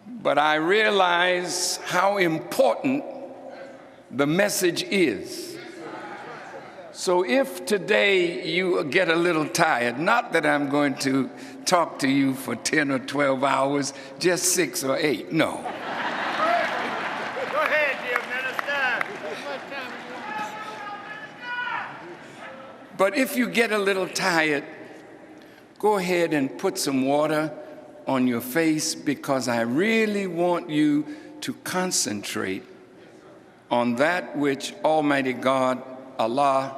but I realize how important the message is. So if today you get a little tired, not that I'm going to talk to you for 10 or 12 hours, just 6 or 8, no. Go ahead, dear minister. But if you get a little tired, go ahead and put some water on your face, because I really want you to concentrate on that which Almighty God, Allah,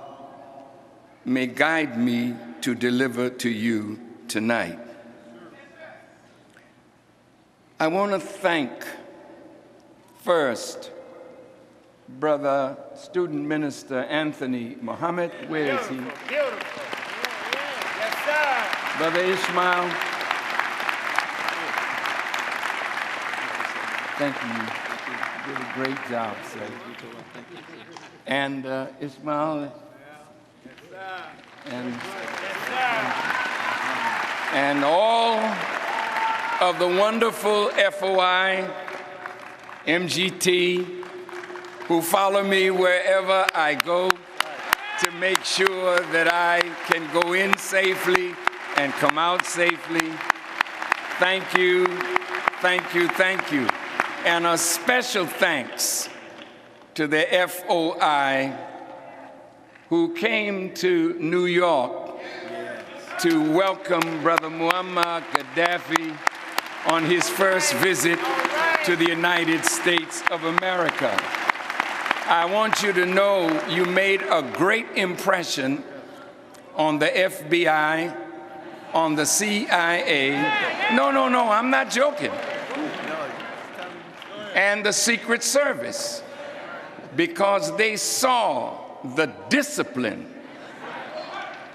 may guide me to deliver to you tonight. I want to thank first Brother Student Minister Anthony Muhammad. Where is he? Beautiful. Yes, sir. Brother Ishmael. Thank you. You did a great job, sir. And Ishmael. And all of the wonderful FOI, MGT, who follow me wherever I go to make sure that I can go in safely and come out safely. Thank you, thank you, thank you. And a special thanks to the FOI who came to New York to welcome Brother Muammar Gaddafi on his first visit to the United States of America. I want you to know you made a great impression on the FBI, on the CIA. No, I'm not joking. And the Secret Service, because they saw the discipline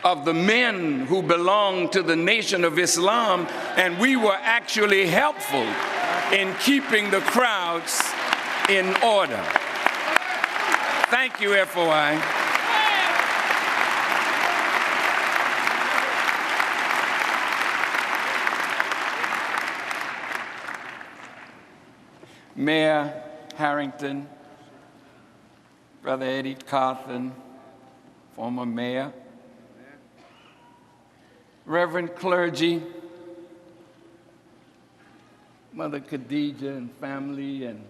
of the men who belong to the Nation of Islam, and we were actually helpful in keeping the crowds in order. Thank you, FOI. Mayor Harrington, Brother Eddie Carthen, former mayor, Reverend clergy, Mother Khadijah and family and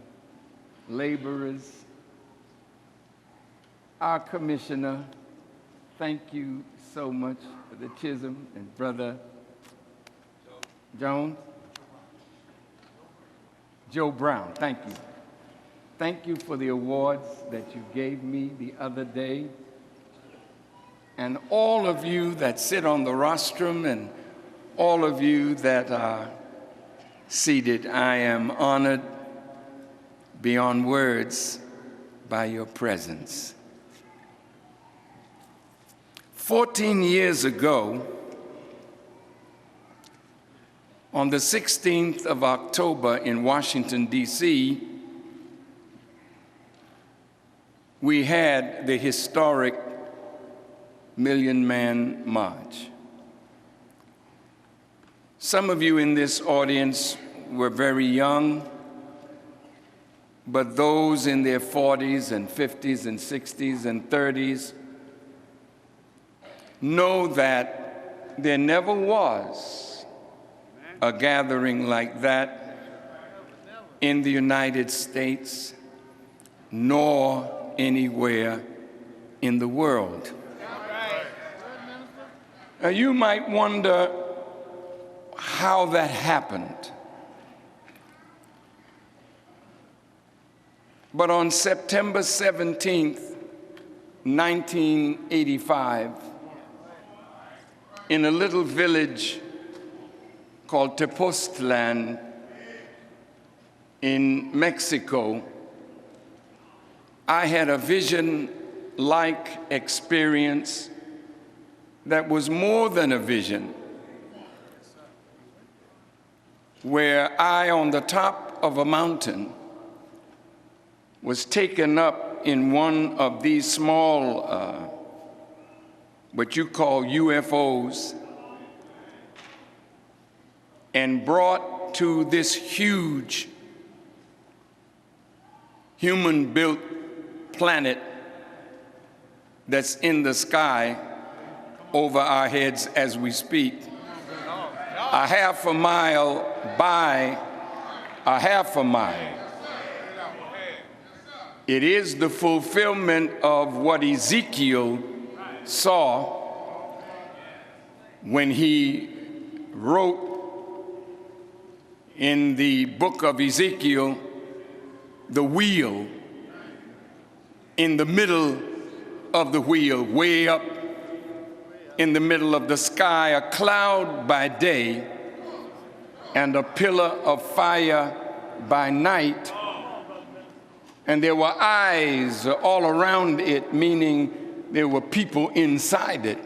laborers, our commissioner, thank you so much for the Chisholm, and Brother Jones, Joe Brown, thank you. Thank you for the awards that you gave me the other day. And all of you that sit on the rostrum and all of you that are seated, I am honored beyond words by your presence. 14 years ago, on the 16th of October in Washington, D.C., we had the historic Million Man March. Some of you in this audience were very young, but those in their 40s and 50s and 60s and 30s know that there never was a gathering like that in the United States, nor anywhere in the world. Now, you might wonder how that happened. But on September 17th, 1985, in a little village called Tepoztlan in Mexico, I had a vision-like experience that was more than a vision, where I, on the top of a mountain, was taken up in one of these small, what you call UFOs, and brought to this huge human-built planet that's in the sky over our heads as we speak, a half a mile by a half a mile. It is the fulfillment of what Ezekiel saw when he wrote in the book of Ezekiel the wheel. In the middle of the wheel, way up in the middle of the sky, a cloud by day and a pillar of fire by night. And there were eyes all around it, meaning there were people inside it.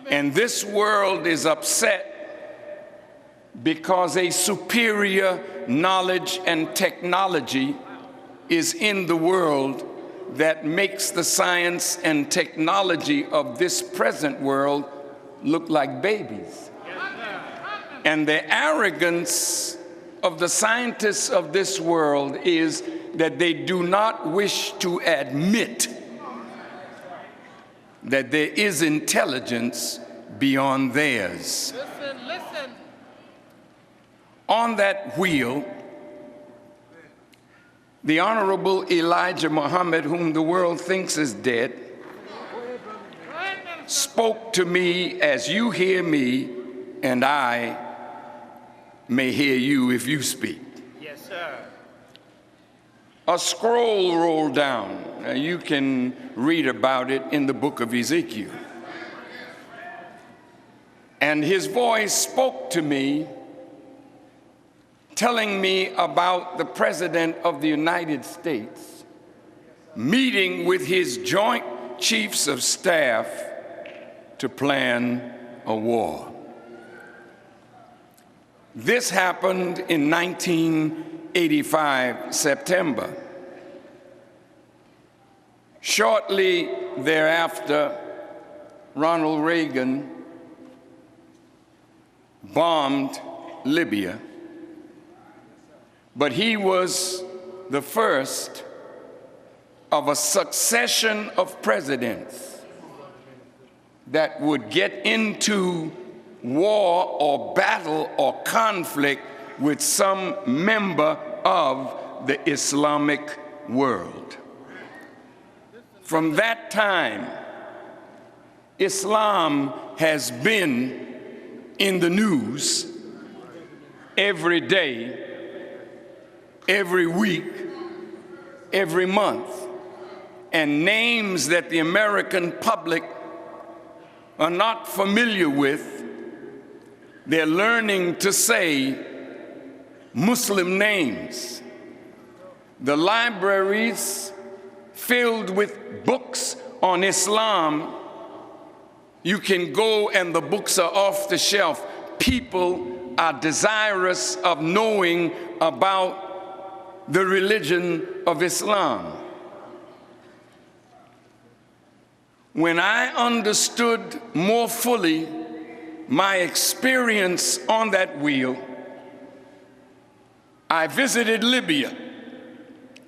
And this world is upset because a superior knowledge and technology is in the world that makes the science and technology of this present world look like babies. And the arrogance of the scientists of this world is that they do not wish to admit that there is intelligence beyond theirs. Listen. On that wheel, the Honorable Elijah Muhammad, whom the world thinks is dead, spoke to me as you hear me, and I may hear you if you speak. Yes, sir. A scroll rolled down. Now, you can read about it in the book of Ezekiel. And his voice spoke to me, telling me about the President of the United States meeting with his Joint Chiefs of Staff to plan a war. This happened in 1985, September. Shortly thereafter, Ronald Reagan bombed Libya, but he was the first of a succession of presidents that would get into war or battle or conflict with some member of the Islamic world. From that time, Islam has been in the news every day, every week, every month, and names that the American public are not familiar with, they're learning to say Muslim names. The libraries filled with books on Islam, you can go and the books are off the shelf. People are desirous of knowing about the religion of Islam. When I understood more fully my experience on that wheel, I visited Libya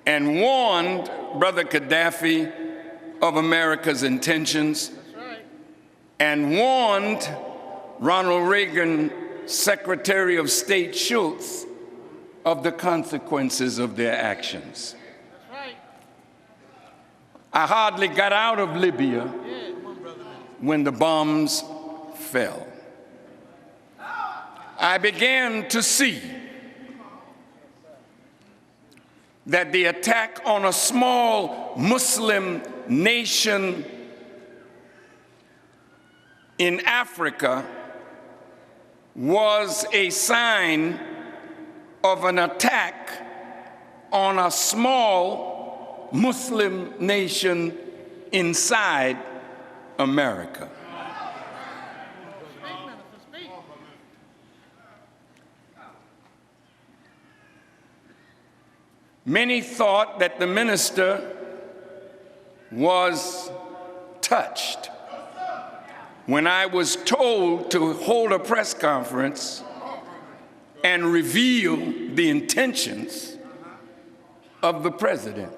and warned Brother Gaddafi of America's intentions, and warned Ronald Reagan, Secretary of State Schultz, of the consequences of their actions. I hardly got out of Libya when the bombs fell. I began to see that the attack on a small Muslim nation in Africa was a sign of an attack on a small Muslim nation inside America. Many thought that the minister was touched when I was told to hold a press conference and reveal the intentions of the president.